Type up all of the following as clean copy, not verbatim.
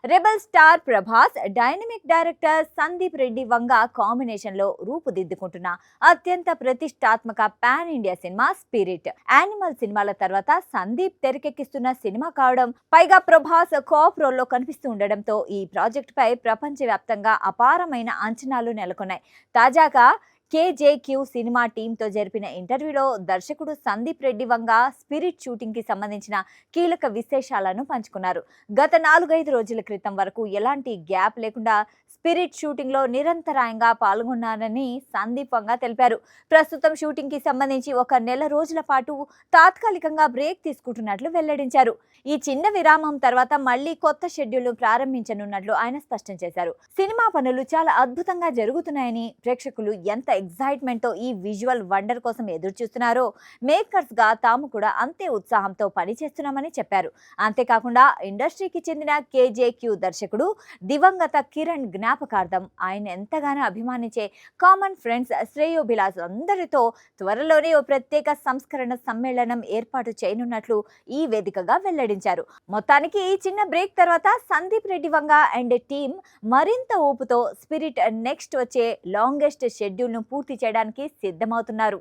Rebel star Prabhas, dynamic director Sandeep Reddy Vanga కాంబినేషన్లో రూపుదిద్దుకుంటున్న అత్యంత ప్రతిష్టాత్మక pan India cinema Spirit. Animal సినిమాల తర్వాత సందీప్ తెరకెక్కిస్తున్న సినిమా కావడం, పైగా ప్రభాస్ కోప్ రోల్లో కనిపిస్తూ ఉండడంతో ఈ ప్రాజెక్ట్ పై ప్రపంచవ్యాప్తంగా అపారమైన అంచనాలు నెలకొన్నాయి. తాజాగా కేజేక్యూ సినిమా టీంతో జరిపిన ఇంటర్వ్యూలో దర్శకుడు సందీప్ రెడ్డి వంగ స్పిరిట్ షూటింగ్ కి సంబంధించిన కీలక విశేషాలను పంచుకున్నారు. గత 4-5 రోజుల క్రితం వరకు ఎలాంటి గ్యాప్ లేకుండా స్పిరిట్ షూటింగ్ లో నిరంతరాయంగా పాల్గొన్నారని సందీప్ వంగ తెలిపారు. ప్రస్తుతం షూటింగ్ కి సంబంధించి 1 నెల రోజుల పాటు తాత్కాలికంగా బ్రేక్ తీసుకుంటున్నట్లు వెల్లడించారు. ఈ చిన్న విరామం తర్వాత మళ్లీ కొత్త షెడ్యూల్ ప్రారంభించనున్నట్లు ఆయన స్పష్టం చేశారు. సినిమా పనులు చాలా అద్భుతంగా జరుగుతున్నాయని, ప్రేక్షకులు ఎంత ఎక్సైట్మెంట్ తో ఈ విజువల్ వండర్ కోసం ఎదురు చూస్తున్నారో మేకర్స్ గా తాము కూడా అంతే ఉత్సాహంతో పనిచేస్తున్నామని చెప్పారు. అంతేకాకుండా ఇండస్ట్రీకి చెందిన కేజేక్యూ దర్శకుడు దివంగత కిరణ్ జ్ఞాపకార్థం ఆయన ఎంతగానో అభిమానించే కామన్ ఫ్రెండ్స్, శ్రేయోభిలాష్ అందరితో త్వరలోనే ఓ ప్రత్యేక సంస్కరణ సమ్మేళనం ఏర్పాటు చేయనున్నట్లు ఈ వేదికగా వెల్లడించారు. మొత్తానికి ఈ చిన్న బ్రేక్ తర్వాత సందీప్ రెడ్డి వంగ అండ్ టీం మరింత ఊపుతో స్పిరిట్ నెక్స్ట్ వచ్చే లాంగెస్ట్ షెడ్యూల్ ను పూర్తి చేయడానికి సిద్ధమవుతున్నారు.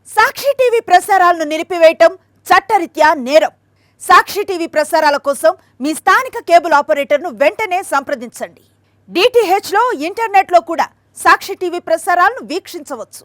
సాక్షి టీవీ ప్రసారాలను నిలిపివేయటం చట్టరీత్యా నేరం. సాక్షి టీవీ ప్రసారాల కోసం మీ స్థానిక కేబుల్ ఆపరేటర్ను వెంటనే సంప్రదించండి. DTH లో, ఇంటర్నెట్లో కూడా సాక్షి టీవీ ప్రసారాలను వీక్షించవచ్చు.